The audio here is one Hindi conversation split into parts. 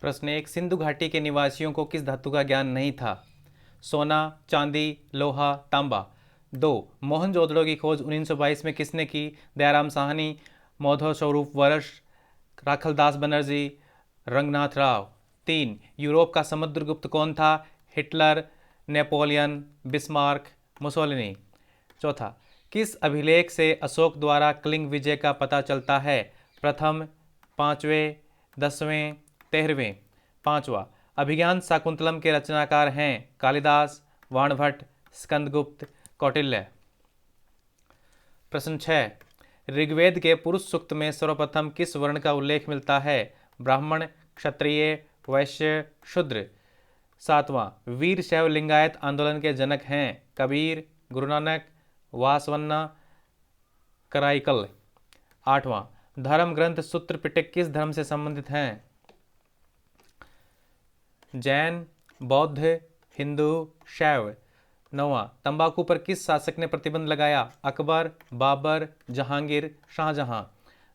प्रश्न 1, सिंधु घाटी के निवासियों को किस धातु का ज्ञान नहीं था? सोना, चांदी, लोहा, तांबा। 2, मोहनजोदड़ो की खोज 1922 में किसने की? दयाराम साहनी, माधव स्वरूप वर्ष, राखलदास बनर्जी, रंगनाथ राव। 3, यूरोप का समुद्रगुप्त कौन था? Hitler, Napoleon, Bismarck, Mussolini. चौथा, किस अभिलेख से अशोक द्वारा कलिंग विजय का पता चलता है? प्रथम, पांचवें, 10वें, 13वें। पांचवा, अभिज्ञान शाकुंतलम के रचनाकार हैं? कालिदास, वाणभट्ट, स्कंदगुप्त, कौटिल्य। प्रश्न 6, ऋग्वेद के पुरुष सूक्त में सर्वप्रथम किस वर्ण का उल्लेख मिलता है? ब्राह्मण, क्षत्रिय, वैश्य, शूद्र। 7वां, वीर शैव लिंगायत आंदोलन के जनक हैं? कबीर, गुरु नानक, वासवन्ना, कराइकल। 8वां, धर्म ग्रंथ सूत्र पिटक किस धर्म से संबंधित हैं? जैन, बौद्ध, हिंदू, शैव। 9वां, तंबाकू पर किस शासक ने प्रतिबंध लगाया? अकबर, बाबर, जहांगीर, शाहजहां।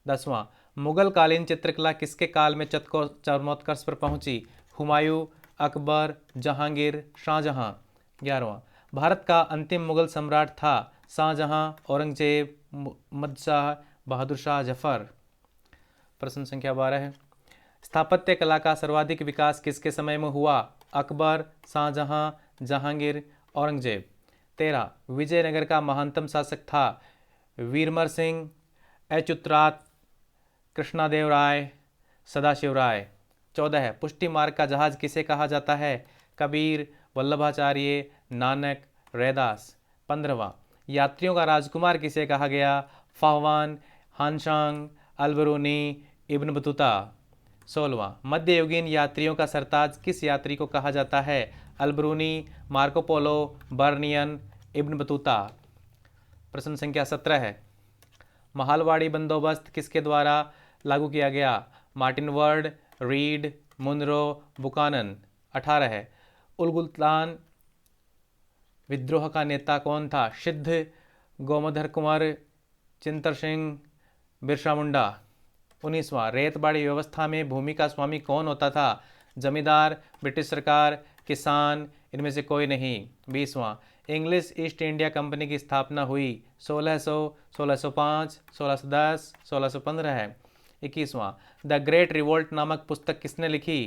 10वां, मुगल कालीन चित्रकला किसके काल में चरमोत्कर्ष पर पहुंची? हुमायूं, अकबर, जहांगीर, शाहजहां। 11वां, भारत का अंतिम मुगल सम्राट था? शाहजहां, औरंगजेब, मुहम्मद बहादुर शाह जफर। प्रश्न संख्या 12 है, स्थापत्य कला का सर्वाधिक विकास किसके समय में हुआ? अकबर, शाहजहां, जहांगीर, औरंगजेब। 13, विजयनगर का महानतम शासक था? वीरमर सिंह, अच्युतरात, कृष्णादेव राय, सदाशिव राय। 14, पुष्टि मार्ग का जहाज किसे कहा जाता है? कबीर, वल्लभाचार्य, नानक, रैदास। 15वां, यात्रियों का राजकुमार किसे कहा गया? फाहवान, हानशांग, अलबरूनी, इब्न बतूता। 16वां, मध्ययुगीन यात्रियों का सरताज किस यात्री को कहा जाता है? Alberuni, Marco Polo, Bernier, Ibn Battuta. प्रश्न संख्या 17 है, महालवाड़ी बंदोबस्त किसके द्वारा लागू किया गया? Martin Bird, Reed, Munro, Buchanan. 18 है, उलगुल्तान विद्रोह का नेता कौन था? सिद्ध, गोमधर कुंवर, चिंतर सिंह, बिरसा मुंडा। 19वां, रेतबाड़ी व्यवस्था में भूमि का स्वामी कौन होता था? जमींदार, ब्रिटिश सरकार, किसान, इनमें से कोई नहीं। 20वां, इंग्लिश ईस्ट इंडिया कंपनी की स्थापना हुई? 1600, 1605, 1610, 1615 है। 21वां, द ग्रेट रिवोल्ट नामक पुस्तक किसने लिखी?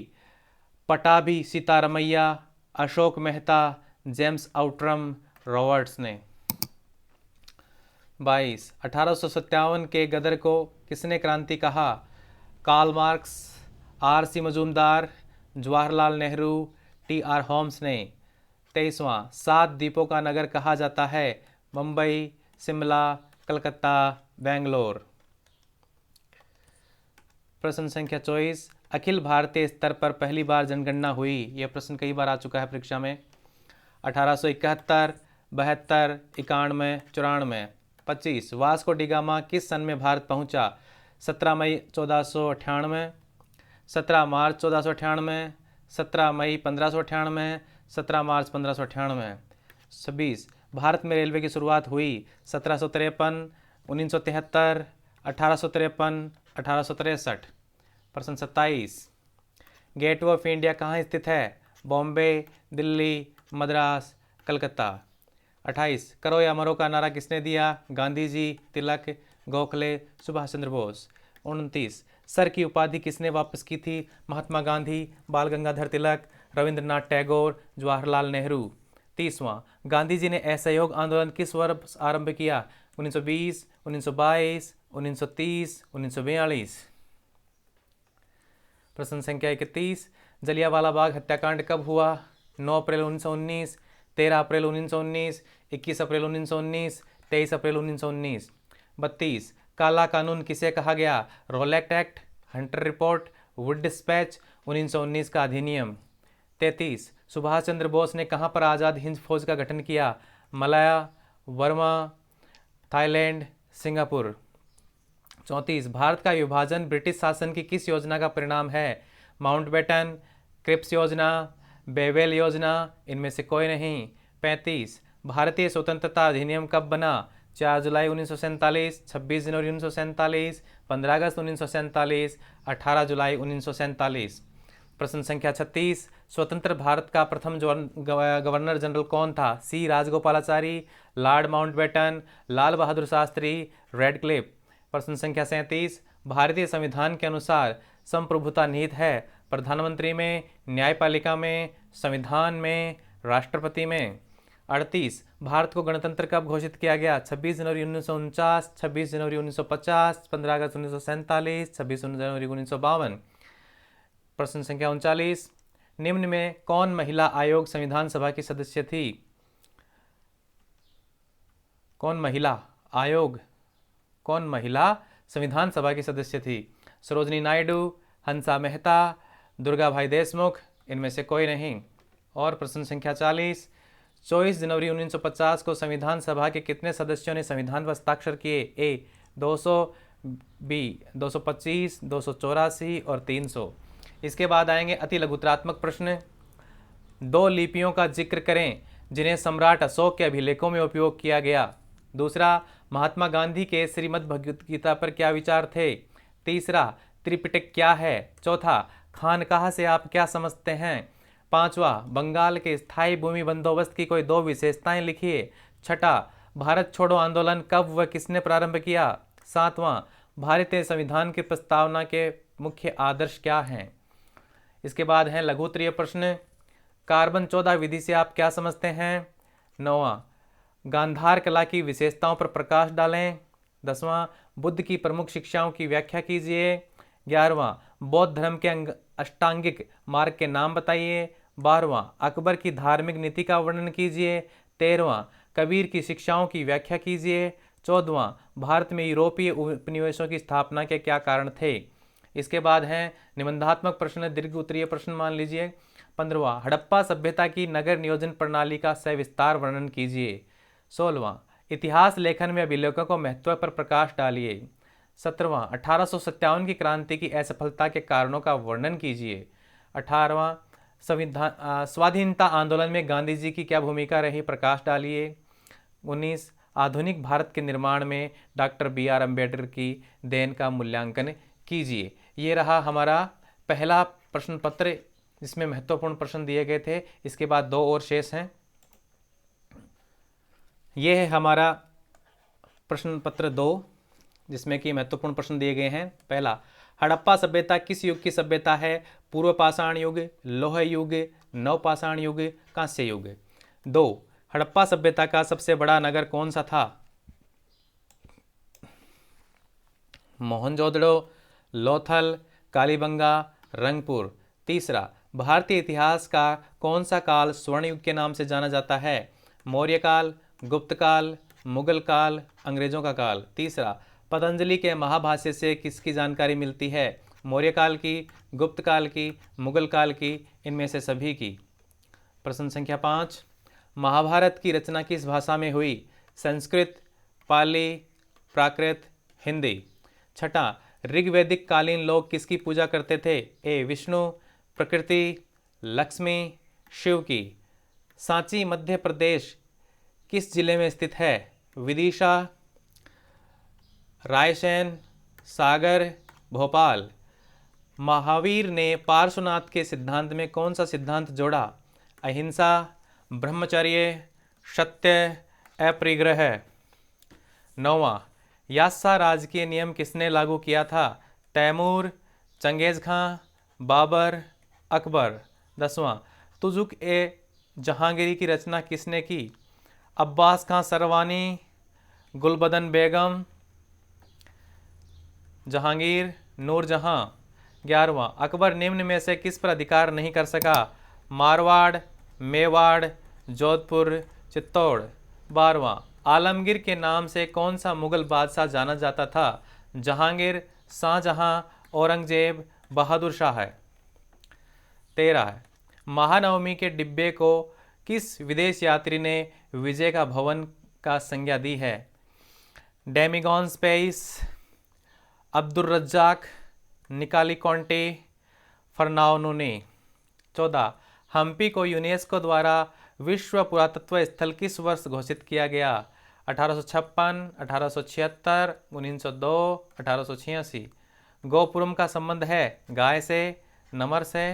Pattabhi Sitaramayya, Ashok Mehta, James Outram, Roberts ने। 22, 1857 के गदर को किसने क्रांति कहा? Karl Marx, R C. Majumdar, Jawaharlal Nehru, T R. Holmes ने। 23वां, 7 द्वीपों का नगर कहा जाता है? मुंबई, शिमला, कलकत्ता, बेंगलोर। प्रश्न संख्या 24, अखिल भारतीय स्तर पर पहली बार जनगणना हुई? यह प्रश्न कई बार आ चुका है परीक्षा में। 1871, 72, 91, 94। 25, वास्को डी गामा किस सन में भारत पहुंचा? 17 मई 1498, 17 मार्च 1498, 17 मई 1598, 17 मार्च 1598। 26, भारत में रेलवे की शुरुआत हुई? 1753, 1973, 1853, 1863। प्रश्न 27, गेटवे ऑफ इंडिया कहाँ स्थित है? बॉम्बे, दिल्ली, मद्रास, कलकत्ता। 28, करो या मरो का नारा किसने दिया? गांधी जी, तिलक, गोखले, सुभाष चंद्र बोस। 29, सर की उपाधि किसने वापस की थी? महात्मा गांधी, बाल गंगाधर तिलक, रविंद्रनाथ टैगोर, जवाहरलाल नेहरू। 30वां, गांधी जी ने असहयोग आंदोलन किस वर्ष आरंभ किया? 1920, 1922, 1930, 1942। प्रश्न संख्या 31, जलियांवाला बाग हत्याकांड कब हुआ? 9 अप्रैल 1919, 13 अप्रैल 1919, 21 अप्रैल 1919, 23 अप्रैल 1919। 32, काला कानून किसे कहा गया? Rowlatt Act, Hunter report, Wood dispatch, 1919 का अधिनियम। 33, सुभाष चंद्र बोस ने कहाँ पर आज़ाद हिंद फौज का गठन किया? Malaya, Verma, Thailand, Singapore. 34, भारत का विभाजन ब्रिटिश शासन की किस योजना का परिणाम है? माउंटबेटन, क्रिप्स योजना, बेवेल योजना, इनमें से कोई नहीं। 35, भारतीय स्वतंत्रता अधिनियम कब बना? 4 जुलाई 1947, 26 जनवरी 1947, 15 अगस्त 1947, 18 जुलाई 1947। प्रश्न संख्या 36, स्वतंत्र भारत का प्रथम गवर्नर जनरल कौन था? सी Rajagopalachari, Lord Mountbatten, Lal Bahadur Shastri, Radcliffe. प्रश्न संख्या 37, भारतीय संविधान के अनुसार संप्रभुता निहित है प्रधानमंत्री में, न्यायपालिका में, संविधान में, राष्ट्रपति में। 38, भारत को गणतंत्र कब घोषित किया गया? 26 जनवरी 1949, 26 जनवरी 1950, 15 अगस्त 1947, 26 जनवरी 1952। प्रश्न संख्या 39, निम्न में कौन महिला आयोग संविधान सभा की सदस्य थी? कौन महिला संविधान सभा की सदस्य थी? सरोजनी नायडू, हंसा मेहता, दुर्गा भाई देशमुख, इनमें से कोई नहीं। और प्रश्न संख्या 40, 24 जनवरी 1950 को संविधान सभा के कितने सदस्यों ने संविधान पर हस्ताक्षर किए? ए 200, बी 225, 284 और 300। इसके बाद आएंगे अति लघुत्रात्मक प्रश्न। 2 लिपियों का जिक्र करें जिन्हें सम्राट अशोक के अभिलेखों में उपयोग किया गया। दूसरा, महात्मा गांधी के श्रीमद् भगवद गीता पर क्या विचार थे? तीसरा, त्रिपिटक क्या है? चौथा, खानकाह से आप क्या समझते हैं? पांचवा, बंगाल के स्थायी भूमि बंदोबस्त की कोई 2 विशेषताएं लिखिए। छठा, भारत छोड़ो आंदोलन कब व किसने प्रारंभ किया? सातवां, भारतीय संविधान की प्रस्तावना के मुख्य आदर्श क्या हैं? इसके बाद हैं लघु उत्तरीय प्रश्न। कार्बन 14 विधि से आप क्या समझते हैं? 9वां, गांधार कला की विशेषताओं पर प्रकाश डालें। 10वां, बुद्ध की प्रमुख शिक्षाओं की व्याख्या कीजिए। 11वां, बौद्ध धर्म के अष्टांगिक मार्ग के नाम बताइए। 12वां, अकबर की धार्मिक नीति का वर्णन कीजिए। 13वां, कबीर की शिक्षाओं की व्याख्या कीजिए। 14वां, भारत में यूरोपीय उपनिवेशों की स्थापना के क्या कारण थे? इसके बाद हैं निबंधात्मक प्रश्न, दीर्घ उत्तरीय प्रश्न मान लीजिए। 15वां, हड़प्पा सभ्यता की नगर नियोजन प्रणाली का सविस्तार वर्णन कीजिए। 16वां, इतिहास लेखन में अभिलेखों को महत्व पर प्रकाश डालिए। 17वां, 1857 की क्रांति की असफलता के कारणों का वर्णन कीजिए। 18वां, स्वाधीनता आंदोलन में गांधी जी की क्या भूमिका रही? प्रकाश डालिए। 19, आधुनिक भारत के निर्माण में डॉक्टर बी.आर. अम्बेडकर की देन का मूल्यांकन कीजिए। ये रहा हमारा पहला प्रश्न पत्र, जिसमें महत्वपूर्ण प्रश्न दिए गए थे। इसके बाद 2 और शेष हैं। यह है हमारा प्रश्न पत्र 2, जिसमें कि महत्वपूर्ण प्रश्न दिए गए हैं। पहला, हड़प्पा सभ्यता किस युग की सभ्यता है? पूर्व पाषाण युग, लौह युग, नवपाषाण युग, कांस्य युग। 2, हड़प्पा सभ्यता का सबसे बड़ा नगर कौन सा था? मोहनजोदड़ो, लोथल, कालीबंगा, रंगपुर। तीसरा, भारतीय इतिहास का कौन सा काल स्वर्ण युग के नाम से जाना जाता है? मौर्य काल, गुप्त काल, मुगल काल, अंग्रेजों का काल। तीसरा, पतंजलि के महाभाष्य से किसकी जानकारी मिलती है? मौर्य काल की, गुप्त काल की, मुगल काल की, इनमें से सभी की। प्रश्न संख्या 5, महाभारत की रचना किस भाषा में हुई? संस्कृत, पाली, प्राकृत, हिंदी। छठा, ऋग्वैदिक कालीन लोग किसकी पूजा करते थे? ए विष्णु, प्रकृति, लक्ष्मी, शिव की। सांची मध्य प्रदेश किस जिले में स्थित है? विदिशा, रायसेन, सागर, भोपाल। महावीर ने पार्श्वनाथ के सिद्धांत में कौन सा सिद्धांत जोड़ा? अहिंसा, ब्रह्मचर्य, सत्य, अपरिग्रह। 9वां, यास्सा राजकीय नियम किसने लागू किया था? तैमूर, चंगेज खां, बाबर, अकबर। 10वां, तुजुक ए जहांगीरी की रचना किसने की? अब्बास खां सरवानी, गुलबदन बेगम, जहांगीर, नूरजहां। 11वां, अकबर निम्न में से किस पर अधिकार नहीं कर सका? मारवाड़, मेवाड़, जोधपुर, चित्तौड़। 12वां, आलमगीर के नाम से कौन सा मुगल बादशाह जाना जाता था? जहांगीर, शाहजहां, औरंगजेब, बहादुर शाह है। 13 है, महानवमी के डिब्बे को किस विदेश यात्री ने विजय का भवन का संज्ञा दी है? डेमिगॉन स्पेस, अब्दुल रज्जाक, निकाली कॉन्टे, फरनाओनुने। 14, हम्पी को यूनेस्को द्वारा विश्व पुरातत्व स्थल किस वर्ष घोषित किया गया? 1856, 1876, 1902, 1886। गोपुरम का संबंध है गाय से, नमर से,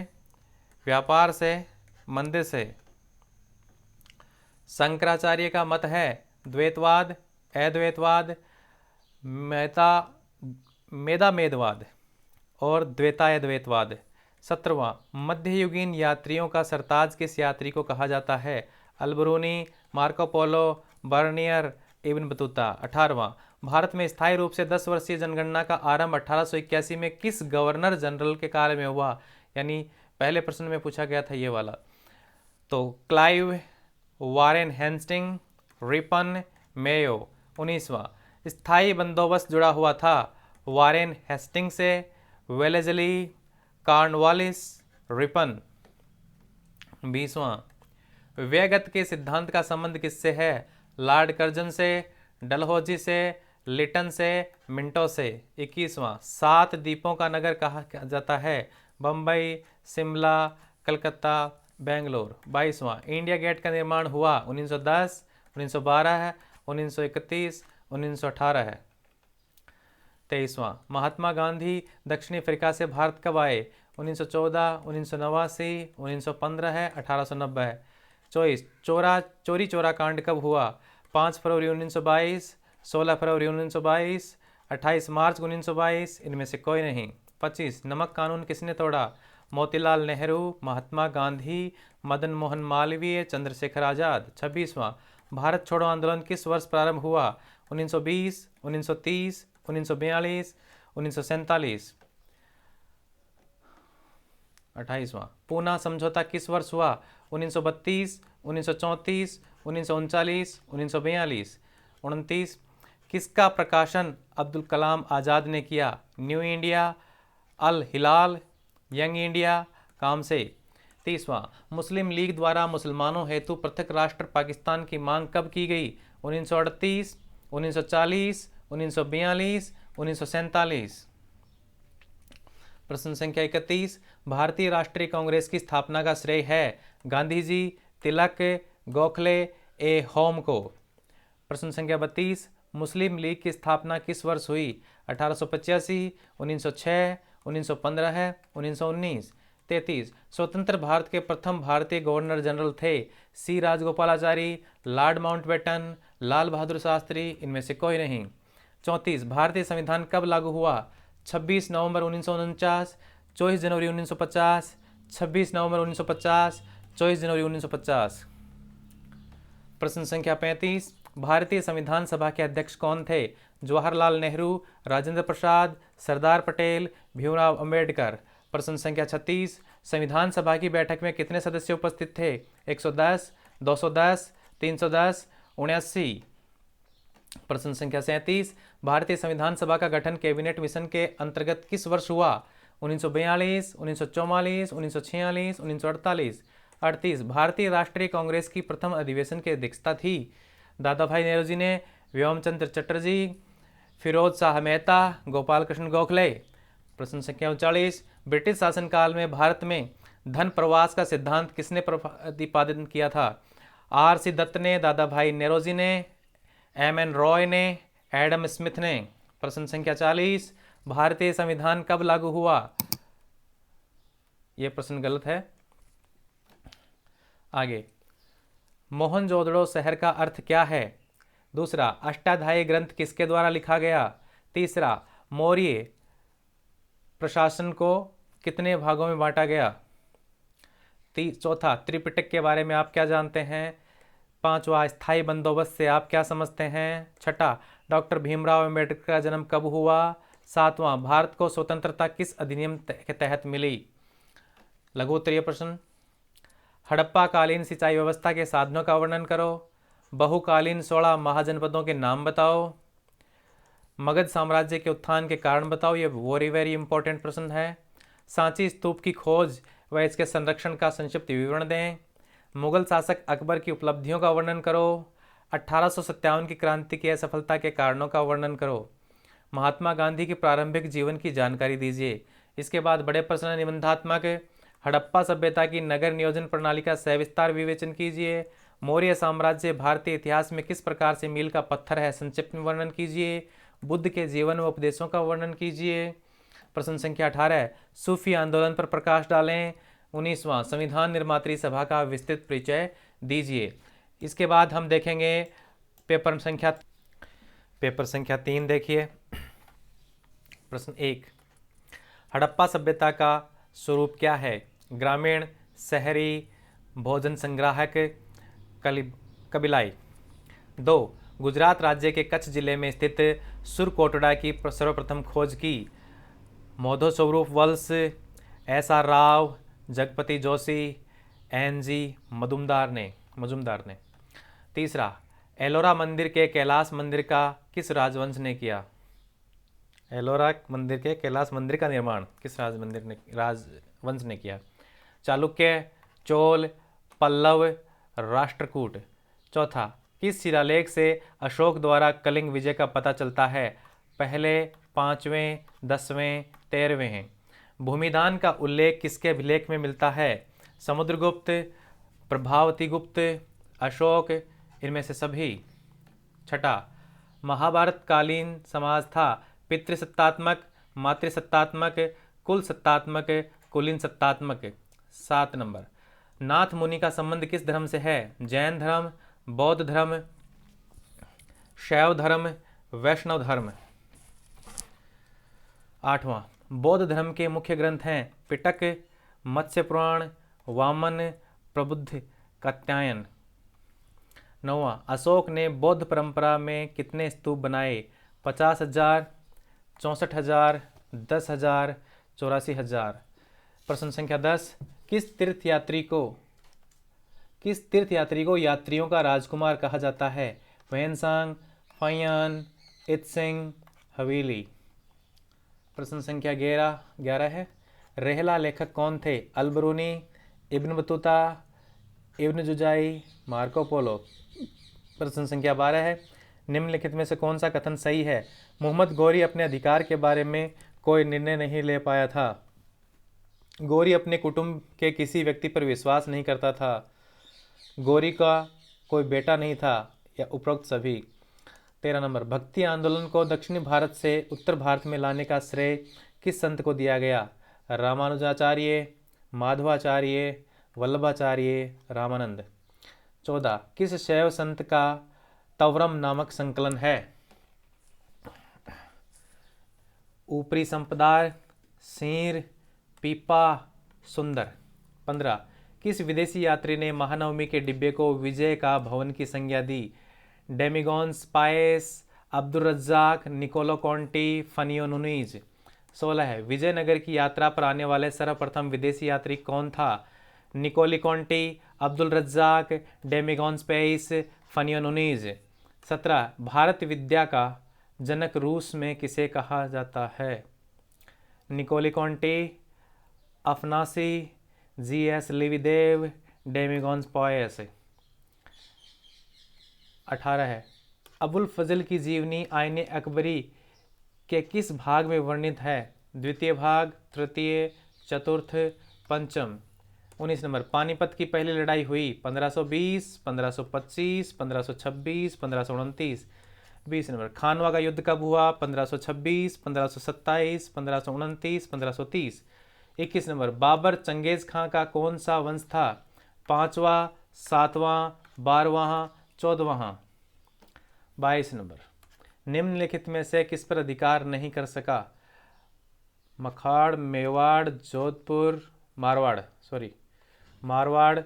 व्यापार से, मंदिर से। शंकराचार्य का मत है द्वैतवाद, अद्वैतवाद, मेदामेदवाद और द्वैताद्वैतवाद। 17वां, मध्ययुगीन यात्रियों का सरताज किस यात्री को कहा जाता है? Alberuni, Marco Polo, Bernier, Ibn Battuta. 18वां, भारत में स्थायी रूप से 10 वर्षीय जनगणना का आरंभ 1881 में किस गवर्नर जनरल के काल में हुआ? यानी पहले प्रश्न में पूछा गया था ये वाला। तो Clive, Warren Hastings, Ripon, Mayo. 19वां, स्थायी बंदोबस्त जुड़ा हुआ था वारेन हेस्टिंग से, वेलेजली, कॉर्नवालिस, रिपन। 20वां, व्यगत के सिद्धांत का संबंध किससे है? लॉर्ड कर्जन से, डलहौजी से, लिटन से, मिंटो से। 21वां, 7 द्वीपों का नगर कहा जाता है? बम्बई, शिमला, कलकत्ता, बेंगलोर। 22वां, इंडिया गेट का निर्माण हुआ 1910, 1912, 1931, 1918 है। 23वां, महात्मा गांधी दक्षिण अफ्रीका से भारत कब आए? 1914, 1989, 1915 है, 1890 है। 24, चोरी चोरा कांड कब हुआ? 5 फरवरी 1922, 16 फरवरी 1922, 28 मार्च 1922, इनमें से कोई नहीं। 25, नमक कानून किसने तोड़ा? मोतीलाल नेहरू, महात्मा गांधी, मदन मोहन मालवीय, चंद्रशेखर आजाद। 26वां, भारत छोड़ो आंदोलन किस वर्ष प्रारंभ हुआ? 1920, 1930, 1942, 1947। 28वां, पूना समझौता किस वर्ष हुआ? 1932, 1934, 1939, 1942। 29, किसका प्रकाशन अब्दुल कलाम आज़ाद ने किया? न्यू इंडिया, अल हिलाल, यंग इंडिया, काम से। 30वां, मुस्लिम लीग द्वारा मुसलमानों हेतु पृथक राष्ट्र पाकिस्तान की मांग कब की गई? 1938, 1940, 1942, 1947। प्रश्न संख्या 31, भारतीय राष्ट्रीय कांग्रेस की स्थापना का श्रेय है गांधी जी, तिलक, गोखले, ए होम को। प्रश्न संख्या 32, मुस्लिम लीग की स्थापना किस वर्ष हुई? 1885, 1906, 1915 है, 1919। 33, स्वतंत्र भारत के प्रथम भारतीय गवर्नर जनरल थे? सी राजगोपालाचारी, लॉर्ड माउंटबेटन, लाल बहादुर शास्त्री, इनमें से कोई नहीं। 34, भारतीय संविधान कब लागू हुआ? 26 नवंबर 1949, 24 जनवरी 1950, 26 नवंबर 1950, 24 जनवरी 1950। प्रश्न संख्या 35, भारतीय संविधान सभा के अध्यक्ष कौन थे? जवाहरलाल नेहरू, राजेंद्र प्रसाद, सरदार पटेल, भीमराव अंबेडकर। प्रश्न संख्या 36, संविधान सभा की बैठक में कितने सदस्य उपस्थित थे? 110, 210, 310, 79। प्रश्न संख्या 37, भारतीय संविधान सभा का गठन कैबिनेट मिशन के अंतर्गत किस वर्ष हुआ? 1942, 1944, 1946, 1948। 38, भारतीय राष्ट्रीय कांग्रेस की प्रथम अधिवेशन की अध्यक्षता थी? दादा भाई नेहरू जी ने, व्योम चंद्र चटर्जी, फिरोज शाह मेहता, गोपाल कृष्ण गोखले। प्रश्न संख्या 39, ब्रिटिश शासनकाल में भारत में धन प्रवास का सिद्धांत किसने प्रतिपादन किया था? आर सी दत्त ने, दादा भाई नेहरू ने, एम एन रॉय ने, एडम स्मिथ ने। प्रश्न संख्या 40, भारतीय संविधान कब लागू हुआ? यह प्रश्न गलत है। आगे, मोहनजोदड़ो शहर का अर्थ क्या है? दूसरा, अष्टाध्यायी ग्रंथ किसके द्वारा लिखा गया? तीसरा, मौर्य प्रशासन को कितने भागों में बांटा गया? चौथा, त्रिपिटक के बारे में आप क्या जानते हैं? पांचवा, स्थायी बंदोबस्त से आप क्या समझते हैं? छठा, डॉक्टर भीमराव अंबेडकर का जन्म कब हुआ? सातवां, भारत को स्वतंत्रता किस अधिनियम के तहत मिली? लघु उत्तरीय प्रश्न। हड़प्पा कालीन सिंचाई व्यवस्था के साधनों का वर्णन करो। बहुकालीन 16 महाजनपदों के नाम बताओ। मगध साम्राज्य के उत्थान के कारण बताओ। ये वेरी इंपॉर्टेंट प्रश्न है। सांची स्तूप की खोज व इसके संरक्षण का संक्षिप्त विवरण दें। मुगल शासक अकबर की उपलब्धियों का वर्णन करो। 1857 की क्रांति की असफलता के कारणों का वर्णन करो। महात्मा गांधी की प्रारंभिक जीवन की जानकारी दीजिए। इसके बाद बड़े प्रश्न निबंधात्मक, हड़प्पा सभ्यता की नगर नियोजन प्रणाली का सविस्तार विवेचन कीजिए। मौर्य साम्राज्य भारतीय इतिहास में किस प्रकार से मील का पत्थर है, संक्षिप्त में वर्णन कीजिए। बुद्ध के जीवन व उपदेशों का वर्णन कीजिए। प्रश्न संख्या 18, सूफी आंदोलन पर प्रकाश डालें। 19वां संविधान निर्मात्री सभा का विस्तृत परिचय दीजिए। इसके बाद हम देखेंगे पेपर संख्या 3। देखिए प्रश्न 1, हड़प्पा सभ्यता का स्वरूप क्या है? ग्रामीण, शहरी, भोजन संग्राहक, कबीलाई। 2, गुजरात राज्य के कच्छ जिले में स्थित सुरकोटड़ा की सर्वप्रथम खोज की मोधो स्वरूप वल्स, SR राव, जगपति जोशी, NG मजुमदार ने। 3, एलोरा मंदिर के कैलाश मंदिर का किस राजवंश ने किया? एलोरा मंदिर के कैलाश मंदिर का निर्माण किस राजवंश ने किया? चालुक्य, चोल, पल्लव, राष्ट्रकूट। 4, किस शिलालेख से अशोक द्वारा कलिंग विजय का पता चलता है? पहले, 5वें, 10वें, 13वें हैं। भूमिदान का उल्लेख किसके अभिलेख में मिलता है? समुद्रगुप्त, प्रभावती गुप्त, अशोक, इनमें से सभी। 6, महाभारत कालीन समाज था पितृसत्तात्मक, मातृसत्तात्मक, कुल सत्तात्मक, कुलीन सत्तात्मक। 7 नंबर, नाथ मुनि का संबंध किस धर्म से है? जैन धर्म, बौद्ध धर्म, शैव धर्म, वैष्णव धर्म। 8वां, बौद्ध धर्म के मुख्य ग्रंथ हैं पिटक, मत्स्य पुराण, वामन, प्रबुद्ध, कात्यायन। 9वां, अशोक ने बौद्ध परंपरा में कितने स्तूप बनाए? 50,000, 64,000, 10,000, 84,000। प्रश्न संख्या 10, किस तीर्थयात्री को यात्रियों का राजकुमार कहा जाता है? वैनसांग, फयान, इत्सिंग, हवेली। प्रश्न संख्या 11 है, रेहला लेखक कौन थे? अलबरूनी, इब्न बतूता, इब्न जुजाई, मार्को पोलो। प्रश्न संख्या 12 है, निम्नलिखित में से कौन सा कथन सही है? मोहम्मद गौरी अपने अधिकार के बारे में कोई निर्णय नहीं ले पाया था। गौरी अपने कुटुंब के किसी व्यक्ति पर विश्वास नहीं करता था। गौरी का कोई बेटा नहीं था, या उपरोक्त सभी। 13 नंबर, भक्ति आंदोलन को दक्षिणी भारत से उत्तर भारत में लाने का श्रेय किस संत को दिया गया? रामानुजाचार्य, माधवाचार्य, वल्लभाचार्य, रामानंद। 14, किस शैव संत का तवरम नामक संकलन है? ऊपरी संपदार, सीर, पीपा, सुंदर। 15, किस विदेशी यात्री ने महानवमी के डिब्बे को विजय का भवन की संज्ञा दी? डेमिगोन्स पाएस, अब्दुल रज्जाक, निकोलो कॉन्टी, फनियो नुनीज। 16 है, विजयनगर की यात्रा पर आने वाले सर्वप्रथम विदेशी यात्री कौन था? निकोली कॉन्टी, अब्दुल रज्जाक, डेमिगोन्स पाएस, फनियो नुनीज। 17, भारत विद्या का जनक रूस में किसे कहा जाता है? निकोली कॉन्टी, अफनासी, GS लिविदेव, डेमिगोन्स पाएस। 18 है, अबुल फजल की जीवनी आईने अकबरी के किस भाग में वर्णित है? द्वितीय भाग, तृतीय, चतुर्थ, पंचम। 19 नंबर, पानीपत की पहली लड़ाई हुई 1520, 1525, 1526, 1529। 20 नंबर, खानवा का युद्ध कब हुआ? 1526, 1527, 1529, 1530। 21 नंबर, बाबर चंगेज खां का कौन सा वंश था? 5वां, 7वां, 12वां, 14वां। 22 नंबर, निम्नलिखित में से किस पर अधिकार नहीं कर सका? मखाड़, मेवाड़, जोधपुर, मारवाड़,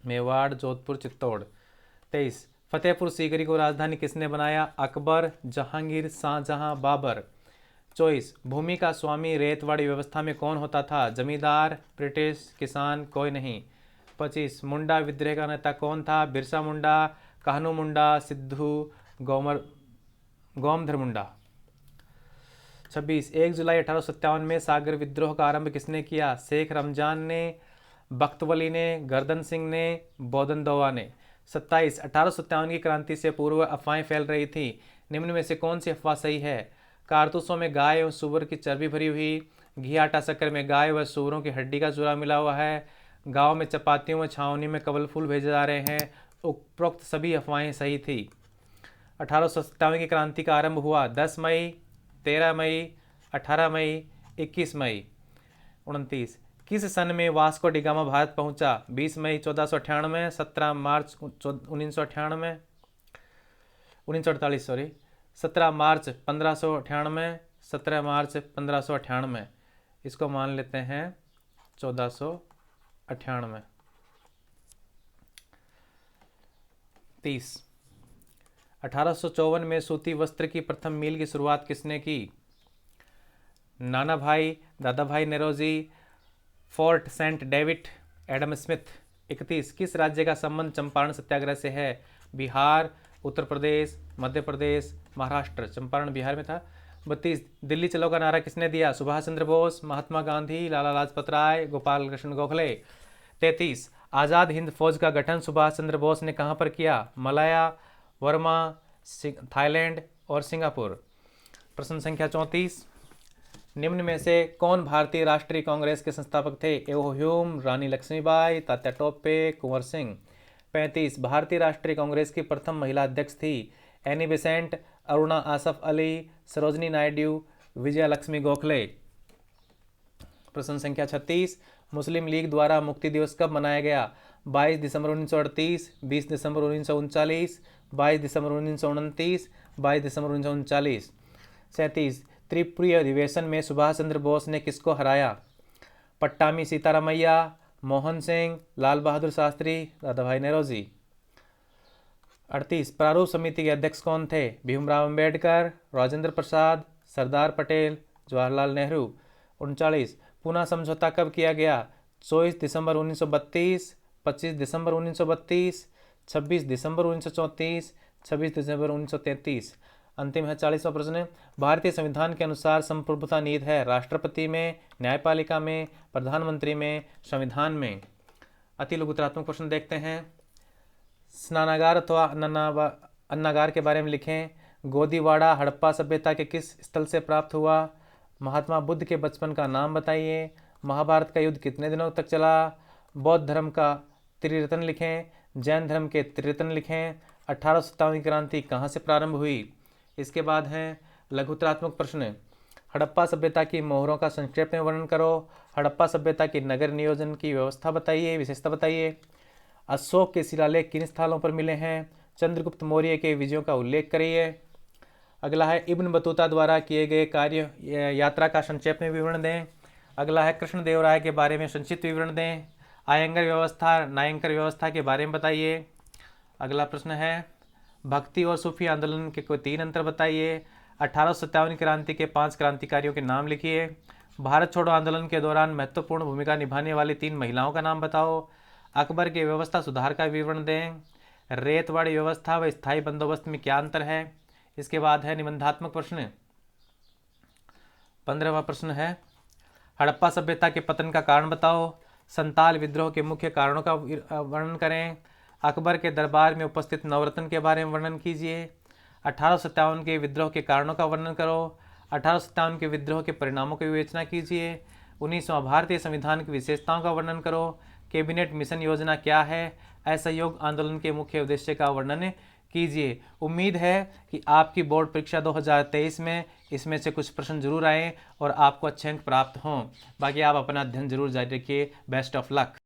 मेवाड़, जोधपुर, चित्तौड़। 23, फतेहपुर सीकरी को राजधानी किसने बनाया? अकबर, जहांगीर, शाहजहां, बाबर। 24, भूमि का स्वामी रेतवाड़ी व्यवस्था में कौन होता था? जमींदार, ब्रिटिश, किसान, कोई नहीं। 25, मुंडा विद्रोह का नेता कौन था? बिरसा मुंडा, कान्हू मुंडा, सिद्धू, गोमधर मुंडा। 26, 1 जुलाई 1857 में सागर विद्रोह का आरंभ किसने किया? शेख रमजान ने, बख्तवली ने, गर्दन सिंह ने, बोधन दोवा ने। 27, 1857 की क्रांति से पूर्व अफवाहें फैल रही थी, निम्न में से कौन सी अफवाह सही है? कारतूसों में गाय और सूअर की चर्बी भरी हुई, घी आटा शक्कर में गाय व सूअरों की हड्डी का चूरा मिला हुआ है, गांव में चपातियों व छावनी में कमल फूल भेजे जा रहे हैं, उपरोक्त सभी अफवाहें सही थी। 1857 की क्रांति का आरंभ हुआ 10 मई, 13 मई, 18 मई, 21 मई। 29, किस सन में वास्को डी गामा भारत पहुंचा? 20 मई 1498, 17 मार्च 1998, 1948 सॉरी, 17 मार्च 1598, 17 मार्च 1598। इसको मान लेते हैं 1498। 30 1854 में सूती वस्त्र की प्रथम मिल की शुरुआत किसने की? नाना Bhai, Dadabhai Naoroji, Fort Saint David, Adam Smith. 31 किस राज्य का संबंध चंपारण सत्याग्रह से है? बिहार, उत्तर प्रदेश, मध्य प्रदेश, महाराष्ट्र। चंपारण बिहार में था। 32 दिल्ली चलो का नारा किसने दिया? सुभाष चंद्र बोस, महात्मा गांधी, लाला लाजपत राय, गोपाल कृष्ण गोखले। 33 आज़ाद हिंद फौज का गठन सुभाष चंद्र बोस ने कहाँ पर किया? मलाया, वर्मा, थाईलैंड और सिंगापुर। प्रश्न संख्या 34 निम्न में से कौन भारतीय राष्ट्रीय कांग्रेस के संस्थापक थे? एओ ह्यूम, रानी लक्ष्मीबाई, तात्या टोपे, कुंवर सिंह। 35 भारतीय राष्ट्रीय कांग्रेस की प्रथम महिला अध्यक्ष थी? Annie Besant, Aruna Asaf Ali, Sarojini Naidu, Vijaya Lakshmi Gokhale. प्रश्न संख्या 36 मुस्लिम लीग द्वारा मुक्ति दिवस कब मनाया गया? 22 दिसंबर 1938, 20 दिसंबर 1939, 22 दिसंबर 1929, 22 दिसंबर 1939। 37 त्रिपुरी अधिवेशन में सुभाष चंद्र बोस ने किसको हराया? पट्टामी सीतारामैया, मोहन सिंह, लाल बहादुर शास्त्री, दादा भाई नेरोजी। 38 प्रारूप समिति के अध्यक्ष कौन थे? भीमराव अंबेडकर, राजेंद्र प्रसाद, सरदार पटेल, जवाहरलाल नेहरू। 39 पूना समझौता कब किया गया? 24 दिसंबर 1932, 25 दिसंबर 1932, 26 दिसंबर 1934, 26 दिसंबर 1933। अंतिम है 40वां प्रश्न। भारतीय संविधान के अनुसार संप्रभुता नीति है राष्ट्रपति में, न्यायपालिका में, प्रधानमंत्री में, संविधान में। अति लघुतरात्मक प्रश्न देखते हैं। स्नानागार अथवा अन्नागार के बारे में लिखें। गोदीवाड़ा हड़प्पा सभ्यता के किस स्थल से प्राप्त हुआ? महात्मा बुद्ध के बचपन का नाम बताइए। महाभारत का युद्ध कितने दिनों तक चला? बौद्ध धर्म का त्रिरत्न लिखें। जैन धर्म के त्रिरत्न लिखें। 1857 की क्रांति कहाँ से प्रारंभ हुई? इसके बाद हैं लघुतरात्मक प्रश्न। हड़प्पा सभ्यता की मोहरों का संक्षेप में वर्णन करो। हड़प्पा सभ्यता की नगर नियोजन की व्यवस्था बताइए, विशेषता बताइए। अशोक के शिलालेख किन स्थलों पर मिले हैं? चंद्रगुप्त मौर्य के विजयों का उल्लेख करिए। अगला है इब्न बतूता द्वारा किए गए कार्य यात्रा का संक्षेप में विवरण दें। अगला है कृष्णदेवराय के बारे में संक्षिप्त विवरण दें। आयंगर व्यवस्था, नायंकर व्यवस्था के बारे में बताइए। अगला प्रश्न है भक्ति और सूफी आंदोलन के कोई 3 अंतर बताइए। 1857 क्रांति के 5 क्रांतिकारियों के नाम लिखिए। भारत छोड़ो आंदोलन के दौरान महत्वपूर्ण भूमिका निभाने वाली 3 महिलाओं का नाम बताओ। अकबर के व्यवस्था सुधार का विवरण दें। रेतवाड़ी व्यवस्था व स्थायी बंदोबस्त में क्या अंतर है? इसके बाद है निबंधात्मक प्रश्न। 15वां प्रश्न है हड़प्पा सभ्यता के पतन का कारण बताओ। संताल विद्रोह के मुख्य कारणों का वर्णन करें। अकबर के दरबार में उपस्थित नवरत्न के बारे में वर्णन कीजिए। 1857 के विद्रोह के कारणों का वर्णन करो। 1857 के विद्रोह के परिणामों की विवेचना कीजिए। 19वां भारतीय संविधान की विशेषताओं का वर्णन करो। कैबिनेट मिशन योजना क्या है? असहयोग आंदोलन के मुख्य उद्देश्य का वर्णन कीजिए। उम्मीद है कि आपकी बोर्ड परीक्षा 2023 में इसमें से कुछ प्रश्न जरूर आए और आपको अच्छे अंक प्राप्त हों। बाकी आप अपना अध्ययन जरूर जारी रखिए। Best of luck.